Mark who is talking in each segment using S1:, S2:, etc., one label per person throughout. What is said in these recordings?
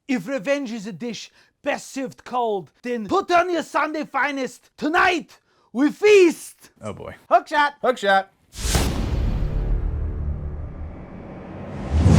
S1: If revenge is a dish best served cold, then put on your Sunday finest. Tonight, we feast.
S2: Oh boy.
S1: Hookshot.
S2: Hookshot.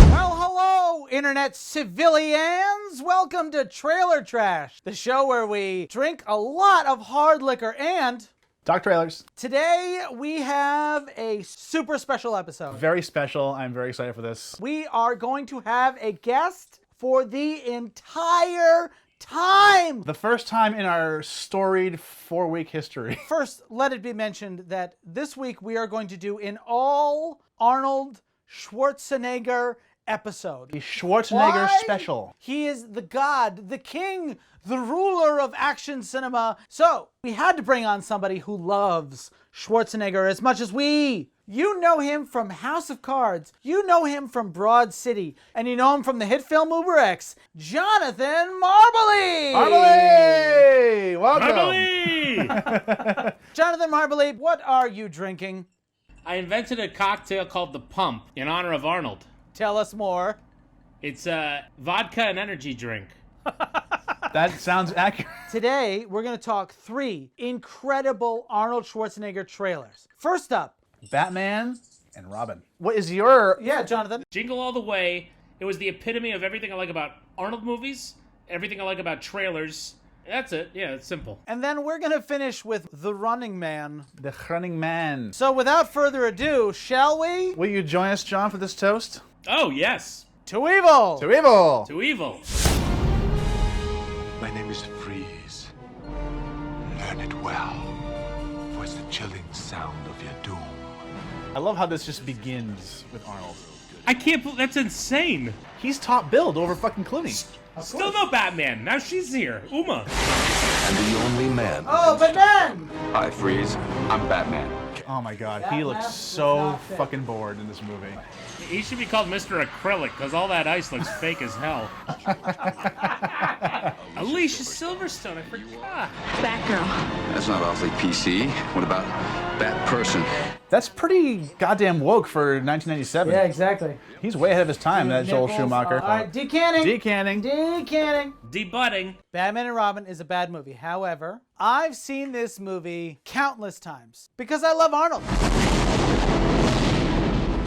S1: Well, hello, internet civilians. Welcome to Trailer Trash, the show where we drink a lot of hard liquor and...
S2: Talk trailers.
S1: Today, we have a super special episode.
S2: Very special. I'm very excited for this.
S1: We are going to have a guest for the entire time.
S2: The first time in our storied 4-week history.
S1: First, let it be mentioned that this week we are going to do an all Arnold Schwarzenegger episode.
S2: The Schwarzenegger
S1: Why?
S2: special.
S1: He is the god, the king, the ruler of action cinema. So we had to bring on somebody who loves Schwarzenegger as much as we. You know him from House of Cards. You know him from Broad City. And you know him from the hit film Uber X, Jonathan Marballi.
S2: Marballi! Welcome.
S3: Marballi!
S1: Jonathan Marballi, what are you drinking?
S3: I invented a cocktail called the Pump in honor of Arnold.
S1: Tell us more.
S3: It's a vodka and energy drink.
S2: That sounds accurate.
S1: Today, we're going to talk 3 incredible Arnold Schwarzenegger trailers. First up,
S2: Batman and Robin. What is your...
S1: yeah, Jonathan.
S3: Jingle All The Way. It was the epitome of everything I like about Arnold movies, everything I like about trailers. That's it. Yeah, it's simple.
S1: And then we're going to finish with The Running Man.
S2: The Running Man.
S1: So without further ado, shall we?
S2: Will you join us, John, for this toast?
S3: Oh, yes.
S1: To evil!
S2: To evil!
S3: To evil.
S4: My name is Freeze. Learn it well, for it's the chilling sound of your doom.
S2: I love how this just begins with Arnold.
S3: I can't believe that's insane.
S2: He's top billed over fucking Clooney.
S3: Still no Batman. Now she's here. Uma.
S4: And the only man.
S1: Oh, but then!
S4: Hi, Freeze. I'm Batman.
S2: Oh my god, he
S1: That
S2: looks
S1: mask
S2: so
S1: does not fit.
S2: fucking bored in this movie.
S3: He should be called Mr. Acrylic because all that ice looks fake as hell. Alicia Silverstone, I forgot.
S5: Batgirl.
S4: That's not awfully PC. What about Bat Person?
S2: That's pretty goddamn woke for 1997.
S1: Yeah, exactly.
S2: He's way ahead of his time, that Joel
S1: Nipples.
S2: Schumacher.
S1: All right, decanning.
S2: Decanning.
S1: Decanning.
S3: Debudding.
S1: Batman and Robin is a bad movie. However, I've seen this movie countless times because I love Arnold.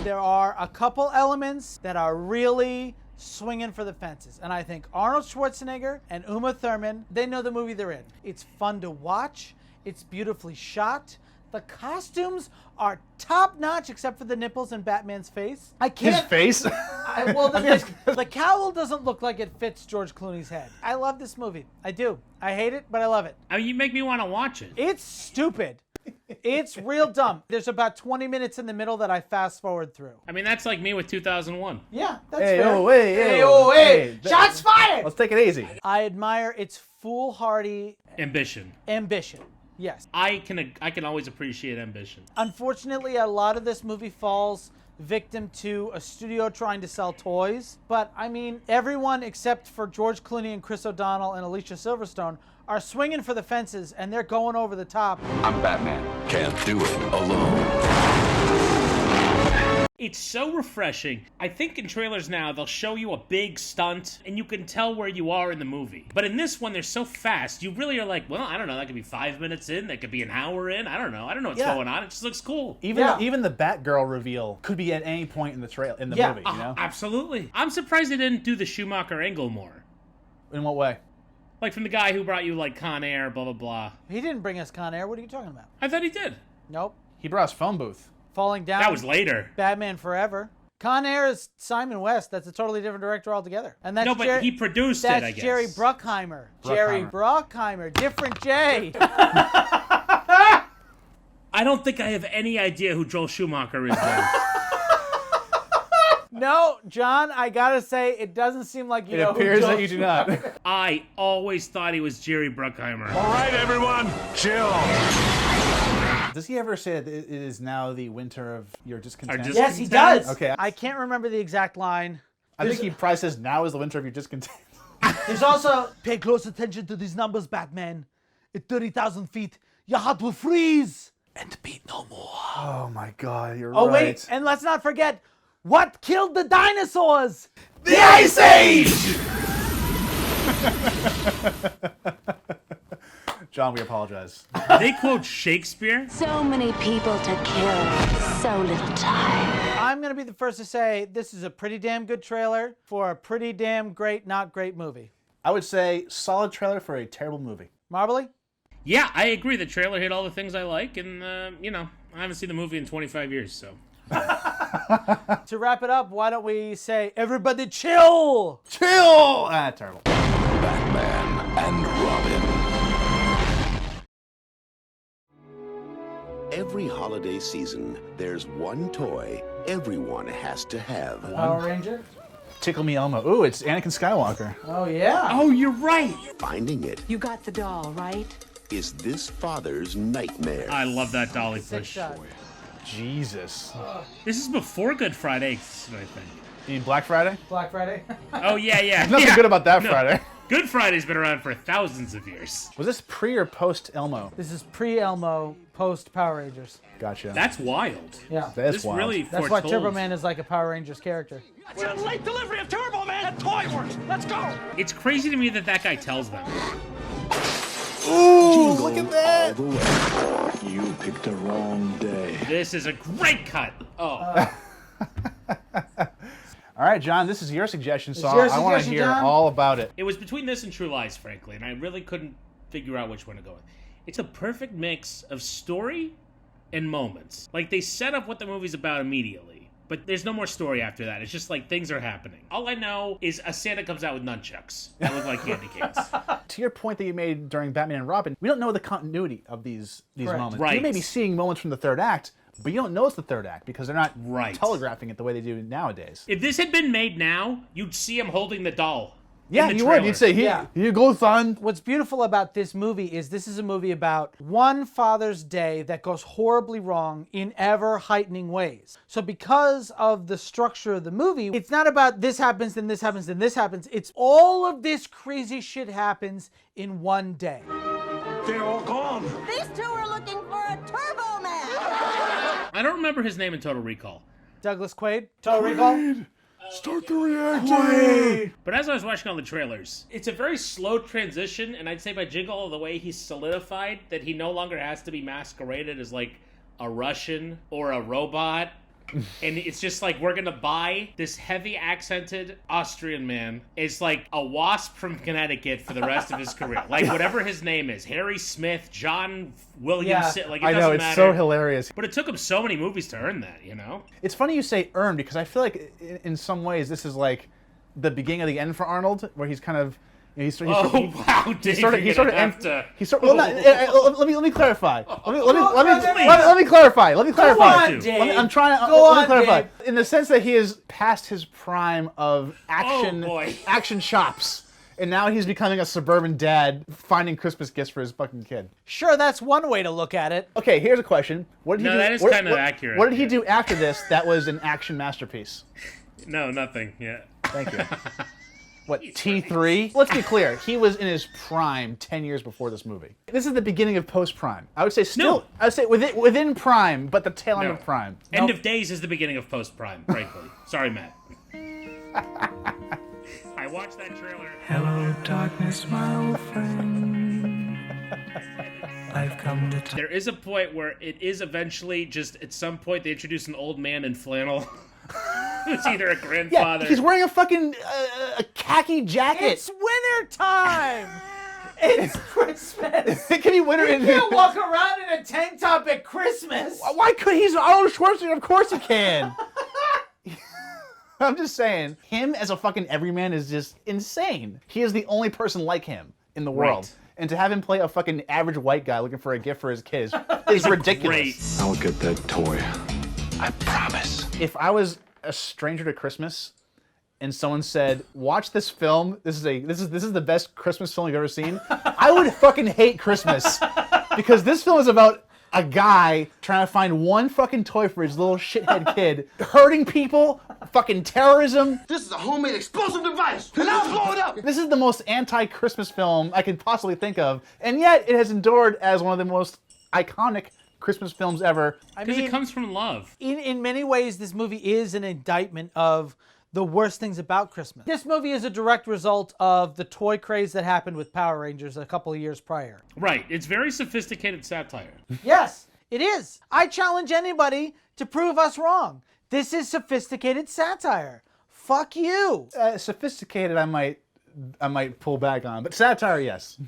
S1: There are a couple elements that are really swinging for the fences. And I think Arnold Schwarzenegger and Uma Thurman, they know the movie they're in. It's fun to watch. It's beautifully shot. The costumes are top-notch except for the nipples and Batman's face. I can't...
S2: His face?
S1: The cowl doesn't look like it fits George Clooney's head. I love this movie. I do. I hate it, but I love it.
S3: I mean, you make me want to watch it.
S1: It's stupid. It's real dumb. There's about 20 minutes in the middle that I fast forward through.
S3: I mean, that's like me with 2001.
S1: Yeah, that's
S2: Hey,
S1: fair.
S2: oh, hey,
S1: Hey,
S2: hey,
S1: oh, hey.
S2: hey.
S1: Shots fired!
S2: Let's take it easy.
S1: I admire its foolhardy
S3: Ambition.
S1: ambition. Yes.
S3: I can always appreciate ambition.
S1: Unfortunately, a lot of this movie falls victim to a studio trying to sell toys. But, I mean, everyone except for George Clooney and Chris O'Donnell and Alicia Silverstone are swinging for the fences, and they're going over the top.
S4: I'm Batman. Can't do it alone.
S3: It's so refreshing. I think in trailers now, they'll show you a big stunt, and you can tell where you are in the movie. But in this one, they're so fast, you really are like, well, I don't know, that could be 5 minutes in, that could be an hour in, I don't know what's
S2: Yeah.
S3: going on, it just looks cool.
S2: Even the Batgirl reveal could be at any point in the
S1: Yeah.
S2: movie, you know?
S3: Absolutely. I'm surprised they didn't do the Schumacher angle more.
S2: In what way?
S3: Like from the guy who brought you like Con Air, blah, blah, blah.
S1: He didn't bring us Con Air. What are you talking about?
S3: I thought he did.
S1: Nope.
S2: He brought us phone booth.
S1: Falling Down.
S3: That was later.
S1: Batman Forever. Con Air is Simon West. That's a totally different director altogether. And that's
S3: No, but he produced it,
S1: that's
S3: I guess.
S1: Jerry Bruckheimer. Jerry Bruckheimer. Different J.
S3: I don't think I have any idea who Joel Schumacher is then.
S1: No, John, I gotta say, it doesn't seem like you
S2: It
S1: know
S2: appears
S1: who Joel
S2: that you do not.
S3: I always thought he was Jerry Bruckheimer.
S4: All right, everyone, chill.
S2: Does he ever say that it is now the winter of your discontent?
S1: Yes, he does.
S2: Okay.
S1: I can't remember the exact line.
S2: I think he probably says now is the winter of your discontent.
S1: There's also, pay close attention to these numbers, Batman. At 30,000 feet, your heart will freeze and beat no more.
S2: Oh my god, you're
S1: Oh,
S2: right.
S1: wait, and let's not forget, what killed the dinosaurs?
S2: The Ice Age! John, we apologize.
S3: They quote Shakespeare.
S5: So many people to kill, so little time.
S1: I'm going to be the first to say this is a pretty damn good trailer for a pretty damn great, not great movie.
S2: I would say solid trailer for a terrible movie.
S1: Marballi?
S3: Yeah, I agree. The trailer hit all the things I like, and, I haven't seen the movie in 25 years, so.
S1: To wrap it up, why don't we say, everybody chill!
S2: Chill! Terrible.
S4: Batman and Robin.
S6: Every holiday season, there's one toy everyone has to have.
S1: Power Ranger?
S2: Tickle Me Elmo. Ooh, it's Anakin Skywalker.
S1: Oh, yeah.
S3: Oh, you're right.
S6: Finding it
S5: You got the doll, right?
S6: is this father's nightmare.
S3: I love that dolly
S1: Six
S3: push.
S1: shot.
S2: Jesus.
S3: This is before Good Friday, I think.
S2: You mean Black Friday?
S1: Black Friday?
S3: Oh, yeah.
S2: Nothing
S3: yeah.
S2: good about that
S3: No.
S2: Friday.
S3: Good Friday's been around for thousands of years.
S2: Was this pre or post Elmo?
S1: This is pre-Elmo, post-Power Rangers.
S2: Gotcha.
S3: That's wild.
S1: Yeah.
S2: That is
S3: This
S2: wild.
S3: really
S1: That's why
S3: foretold.
S1: Turbo Man is like a Power Rangers character.
S7: It's a late delivery of Turbo Man at Toy Works. Let's go.
S3: It's crazy to me that guy tells them.
S2: Ooh, look at that!
S4: You picked the wrong day.
S3: This is a great cut. Oh,
S2: All right, John, this is your suggestion, so
S1: your
S2: I want to
S1: suggestion,
S2: hear
S1: John?
S2: all about it.
S3: it was between this and True Lies, frankly, and I really couldn't figure out which one to go with. It's a perfect mix of story and moments. Like, they set up what the movie's about immediately, but there's no more story after that. It's just like things are happening. All I know is a Santa comes out with nunchucks that look like candy canes.
S2: To your point that you made during Batman and Robin, we don't know the continuity of these
S1: Correct.
S2: moments.
S3: Right.
S2: You may be seeing moments from the third act, but you don't know it's the third act because they're not
S3: Right.
S2: telegraphing it the way they do nowadays.
S3: If this had been made now, you'd see him holding the doll.
S2: Yeah,
S3: in the
S2: you would.
S3: trailer.
S2: You'd say, here,
S1: Yeah.
S2: here you go, son.
S1: What's beautiful about this movie is this is a movie about one Father's Day that goes horribly wrong in ever heightening ways. So because of the structure of the movie, it's not about this happens, then this happens, then this happens. It's all of this crazy shit happens in one day.
S7: They're all gone.
S5: These two are looking for a Turbo Man.
S3: I don't remember his name in Total Recall.
S1: Douglas Quaid, Total Recall.
S2: Start the reactor.
S3: But as I was watching all the trailers, it's a very slow transition, and I'd say by Jingle All The Way, he's solidified that he no longer has to be masqueraded as like a Russian or a robot. And it's just like, we're gonna buy this heavy accented Austrian man is like a wasp from Connecticut for the rest of his career. Like, whatever his name is, Harry Smith, John Williamson,
S1: Yeah.
S3: like, it
S2: I
S3: doesn't
S2: know, it's
S3: matter.
S2: so hilarious.
S3: But it took him so many movies to earn that, you know?
S2: It's funny you say earn because I feel like in some ways this is like the beginning of the end for Arnold, where he's kind of he's
S3: Wow, Dave,
S2: he sort of
S3: you're gonna have to...
S2: well, let me clarify. Let me clarify. Let me
S1: Go
S2: clarify.
S1: on, Dave.
S2: I'm trying to
S1: Go
S2: let me
S1: on,
S2: clarify.
S1: Dave.
S2: In the sense that he is past his prime of action
S3: boy.
S2: action chops. And now he's becoming a suburban dad finding Christmas gifts for his fucking kid.
S1: Sure, that's one way to look at it.
S2: Okay, here's a question. What did he
S3: No,
S2: do?
S3: that is
S2: what-
S3: kinda
S2: what-
S3: accurate,
S2: What did he
S3: yeah.
S2: do after this that was an action masterpiece?
S3: No, nothing, yeah.
S2: Thank you. What, T3? Let's be clear. He was in his prime 10 years before this movie. This is the beginning of post-prime. I would say still,
S3: No.
S2: I would say within prime, but the tail end
S3: No.
S2: of prime.
S3: End of Days is the beginning of post-prime, frankly. Sorry, Matt. I watched that trailer.
S8: Hello, darkness, my old friend. I've come to
S3: There is a point where it is eventually just, at some point, they introduce an old man in flannel. Who's either a
S2: Yeah,
S3: grandfather.
S2: he's wearing a fucking a khaki jacket.
S1: It's winter time. It's Christmas.
S2: It can be winter in
S1: You can't walk around in a tank top at Christmas.
S2: Why could he's Arnold Schwarzenegger? Of course he can. I'm just saying, him as a fucking everyman is just insane. He is the only person like him in the world.
S3: Right.
S2: And to have him play a fucking average white guy looking for a gift for his kids is ridiculous.
S3: Great.
S4: I'll get that toy. I promise.
S2: If I was a stranger to Christmas and someone said, "Watch this film. This is the best Christmas film you've ever seen," I would fucking hate Christmas because this film is about a guy trying to find one fucking toy for his little shithead kid, hurting people, fucking terrorism.
S7: This is a homemade explosive device, and I'll blow it up.
S2: This is the most anti-Christmas film I could possibly think of, and yet it has endured as one of the most iconic Christmas films ever.
S1: I
S3: Because
S1: mean,
S3: it comes from love.
S1: in many ways, this movie is an indictment of the worst things about Christmas. This movie is a direct result of the toy craze that happened with Power Rangers a couple of years prior.
S3: Right. It's very sophisticated satire.
S1: Yes, it is. I challenge anybody to prove us wrong. This is sophisticated satire. Fuck you.
S2: Sophisticated, I might pull back on, but satire, yes.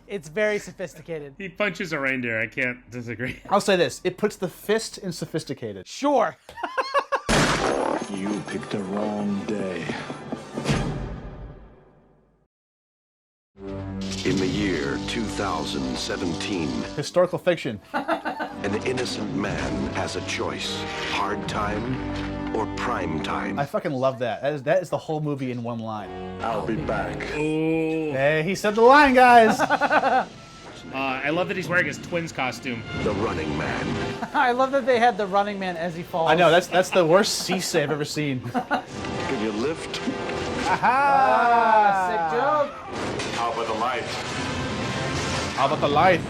S1: It's very sophisticated.
S3: He punches a reindeer. I can't disagree.
S2: I'll say this. It puts the fist in sophisticated.
S1: Sure.
S4: You picked the wrong day.
S6: In the year 2017,
S2: Historical fiction.
S6: an innocent man has a choice. Hard time or prime time.
S2: I fucking love that. That is the whole movie in one line.
S4: I'll be back.
S3: Ooh.
S2: Hey, he said the line, guys.
S3: I love that he's wearing his twins costume.
S6: The Running Man.
S1: I love that they had the Running Man as he falls.
S2: I know, that's the worst CC I've ever seen.
S6: Give you a lift.
S1: Sick joke.
S4: How about the light?
S2: How about the light?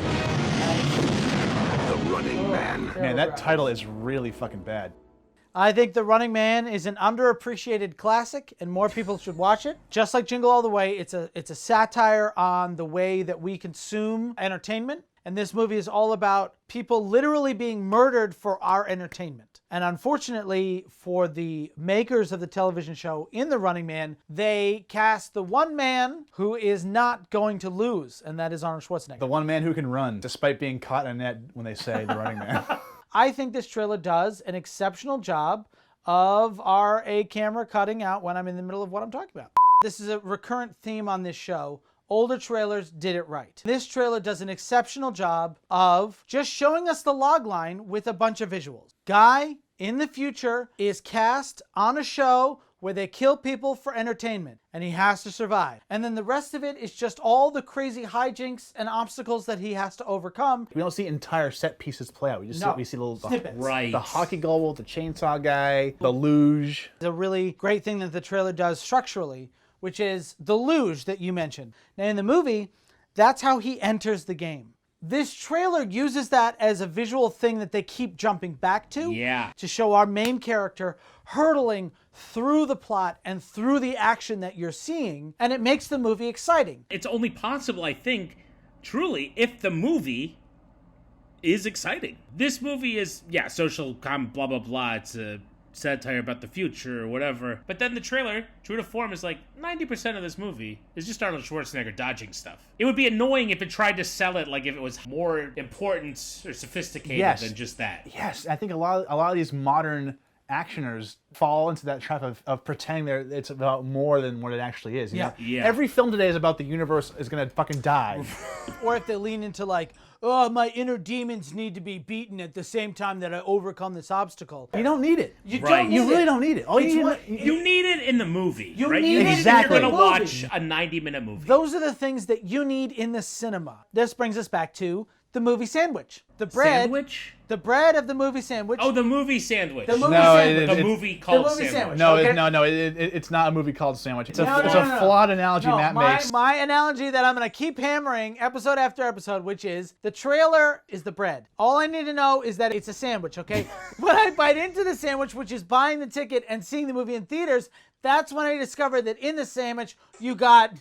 S6: The Running Man.
S2: Man, that title is really fucking bad.
S1: I think The Running Man is an underappreciated classic and more people should watch it. Just like Jingle All The Way, it's a satire on the way that we consume entertainment. And this movie is all about people literally being murdered for our entertainment. And unfortunately for the makers of the television show in The Running Man, they cast the one man who is not going to lose, and that is Arnold Schwarzenegger.
S2: The one man who can run, despite being caught in a net when they say the running man.
S1: I think this trailer does an exceptional job of our camera cutting out when I'm in the middle of what I'm talking about. This is a recurrent theme on this show. Older trailers did it right. This trailer does an exceptional job of just showing us the log line with a bunch of visuals. Guy in the future is cast on a show where they kill people for entertainment, and he has to survive. And then the rest of it is just all the crazy hijinks and obstacles that he has to overcome.
S2: We don't see entire set pieces play out. We just see little
S1: snippets.
S3: Right.
S2: The hockey goal with the chainsaw guy, the luge.
S1: It's a really great thing that the trailer does structurally, which is the luge that you mentioned. Now in the movie, that's how he enters the game. This trailer uses that as a visual thing that they keep jumping back to.
S3: Yeah.
S1: To show our main character hurtling through the plot and through the action that you're seeing, and it makes the movie exciting.
S3: It's only possible, I think, truly, if the movie is exciting. This movie is, social blah, blah, blah. It's a satire about the future or whatever. But then the trailer, true to form, is like 90% of this movie is just Arnold Schwarzenegger dodging stuff. It would be annoying if it tried to sell it like if it was more important or sophisticated than just that.
S2: Yes, I think a lot of these modern actioners fall into that trap of pretending it's about more than what it actually is. You know?
S3: Yeah.
S2: Every film today is about the universe is gonna fucking die.
S1: Or if they lean into like, oh, my inner demons need to be beaten at the same time that I overcome this obstacle.
S2: You don't need it.
S1: You
S3: Right.
S1: don't.
S2: You really don't need it. All
S1: It's
S2: you
S1: what-
S2: need,
S3: You need it in the movie,
S1: You
S3: right?
S1: need
S3: You
S1: it
S3: need
S2: Exactly.
S3: it if you're going to
S1: movie.
S3: watch a 90-minute movie.
S1: Those are the things that you need in the cinema. This brings us back to the movie sandwich. The bread.
S3: Sandwich?
S1: The bread of the movie sandwich.
S3: Oh, the movie sandwich.
S1: The movie
S2: No,
S1: sandwich.
S3: The movie called
S1: movie
S3: Sandwich.
S1: sandwich.
S2: No,
S1: Okay.
S2: it's not a movie called Sandwich. It's a
S1: No,
S2: it's
S1: no,
S2: a
S1: no, no.
S2: flawed analogy
S1: No,
S2: Matt
S1: my,
S2: makes.
S1: my analogy that I'm going to keep hammering episode after episode, which is the trailer is the bread. All I need to know is that it's a sandwich, okay? When I bite into the sandwich, which is buying the ticket and seeing the movie in theaters, that's when I discovered that in the sandwich, you got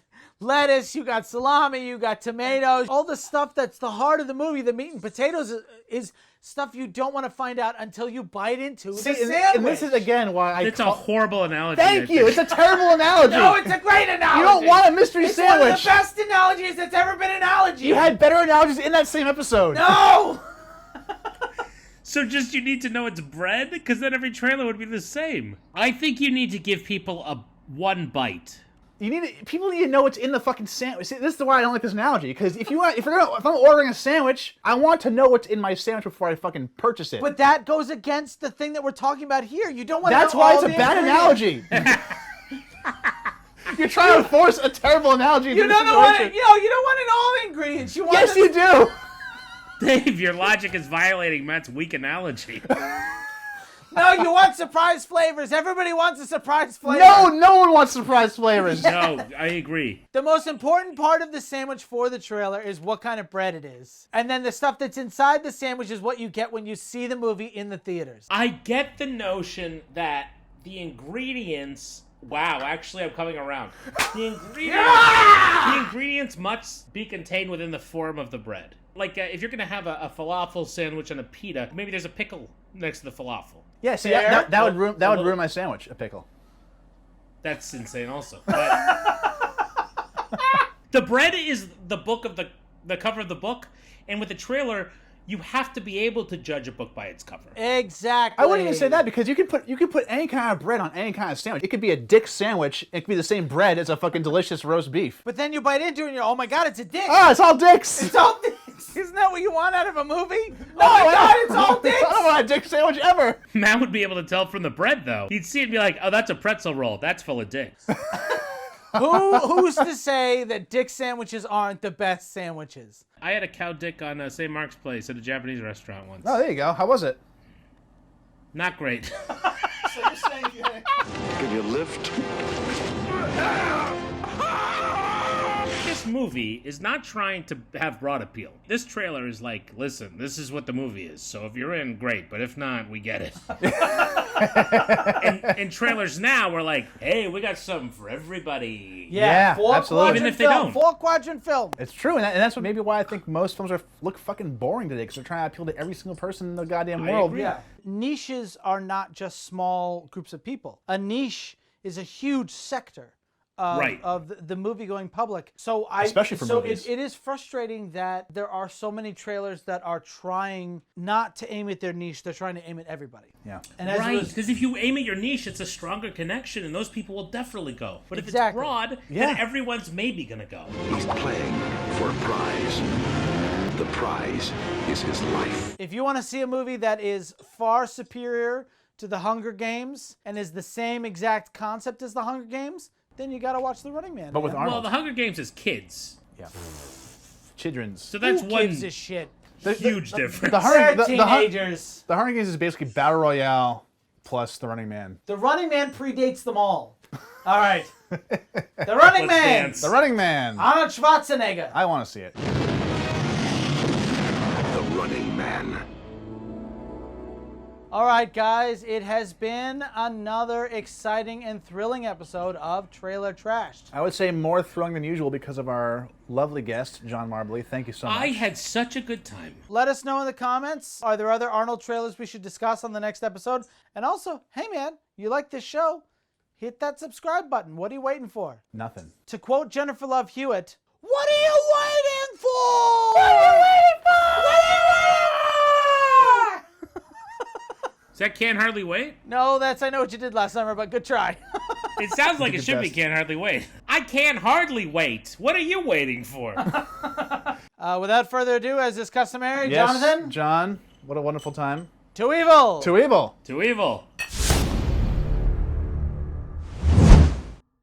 S1: lettuce, you got salami, you got tomatoes, all the stuff that's the heart of the movie. The meat and potatoes is stuff you don't want to find out until you bite into the sandwich.
S2: And this is again why I
S3: It's a horrible analogy.
S2: Thank
S3: I
S2: you.
S3: think.
S2: It's a terrible analogy.
S1: No, it's a great analogy.
S2: You don't want a mystery
S1: it's
S2: sandwich.
S1: one of the best analogies that's ever been analogy.
S2: You had better analogies in that same episode.
S1: No!
S3: So just you need to know it's bread? Because then every trailer would be the same. I think you need to give people one bite.
S2: People need to know what's in the fucking sandwich. See, this is why I don't like this analogy. Because if I'm ordering a sandwich, I want to know what's in my sandwich before I fucking purchase it.
S1: But that goes against the thing that we're talking about here. You don't want
S2: That's
S1: to know
S2: why
S1: all
S2: it's a
S1: the
S2: bad
S1: ingredients.
S2: analogy. You're trying to force a terrible analogy into
S1: You
S2: the
S1: don't want
S2: situation.
S1: you don't want to know all the ingredients. You want
S2: Yes, you do.
S3: Dave, your logic is violating Matt's weak analogy.
S1: No, you want surprise flavors. Everybody wants a surprise flavor.
S2: No one wants surprise flavors.
S3: No, I agree.
S1: The most important part of the sandwich for the trailer is what kind of bread it is. And then the stuff that's inside the sandwich is what you get when you see the movie in the theaters.
S3: I get the notion that the ingredients. Wow, actually, I'm coming around. The ingredients must be contained within the form of the bread. Like, if you're going to have a falafel sandwich and a pita, maybe there's a pickle next to the falafel.
S2: Yeah, see, that would ruin my sandwich, a pickle.
S3: That's insane also. But the bread is the book of the cover of the book, and with the trailer, you have to be able to judge a book by its cover.
S1: Exactly.
S2: I wouldn't even say that, because you could put any kind of bread on any kind of sandwich. It could be a dick sandwich. It could be the same bread as a fucking delicious roast beef.
S1: But then you bite into it and you're, oh my god, it's a dick.
S2: Ah, it's all dicks.
S1: It's all dicks. Isn't that what you want out of a movie? No, oh my god, it's all dicks.
S2: I don't want a dick sandwich ever.
S3: Matt would be able to tell from the bread, though. He'd see it and be like, oh, that's a pretzel roll. That's full of dicks.
S1: Who's to say that dick sandwiches aren't the best sandwiches?
S3: I had a cow dick on St. Mark's Place at a Japanese restaurant once.
S2: Oh, there you go. How was it?
S3: Not great.
S2: So you're saying
S6: Can you lift?
S3: This movie is not trying to have broad appeal. This trailer is like, listen, this is what the movie is. So if you're in, great. But if not, we get it. and trailers now we're like, hey, we got something for everybody.
S2: Yeah, absolutely.
S3: Even if they don't.
S1: 4-quadrant film.
S2: It's true, and that's what maybe why I think most films look fucking boring today, because they're trying to appeal to every single person in the goddamn world.
S3: agree.
S1: Yeah. Niches are not just small groups of people. A niche is a huge sector of the movie-going public.
S2: Especially for movies.
S1: It is frustrating that there are so many trailers that are trying not to aim at their niche. They're trying to aim at everybody.
S2: Yeah.
S1: And as
S3: Right, because if you aim at your niche, it's a stronger connection, and those people will definitely go. But if it's broad, then everyone's maybe going to go.
S6: He's playing for a prize. The prize is his life.
S1: If you want to see a movie that is far superior to The Hunger Games and is the same exact concept as The Hunger Games, then you got to watch The Running Man.
S2: But with Arnold.
S3: Well, The Hunger Games is kids.
S2: Yeah. Children's.
S3: So that's
S1: Who
S3: one
S1: gives a shit?
S3: huge difference.
S1: They're teenagers.
S2: The Hunger Games is basically Battle Royale plus The Running Man.
S1: The Running Man predates them all. All right. The Running Man.
S3: Dance.
S2: The Running Man.
S1: Arnold Schwarzenegger.
S2: I want to see it.
S6: The Running Man.
S1: All right, guys. It has been another exciting and thrilling episode of Trailer Trashed.
S2: I would say more thrilling than usual because of our lovely guest, John Marballi. Thank you so much.
S3: I had such a good time.
S1: Let us know in the comments. Are there other Arnold trailers we should discuss on the next episode? And also, hey man, you like this show? Hit that subscribe button. What are you waiting for?
S2: Nothing.
S1: To quote Jennifer Love Hewitt, what are you waiting for? What are you waiting for?
S3: Is that Can't Hardly Wait?
S1: No, that's I Know What You Did Last Summer, but good try.
S3: It sounds like it should be
S2: best.
S3: Can't Hardly Wait. I can't hardly wait. What are you waiting for?
S1: Without further ado, as is customary,
S2: Yes,
S1: Jonathan,
S2: John, what a wonderful time.
S1: to evil.
S2: To evil.
S3: To evil.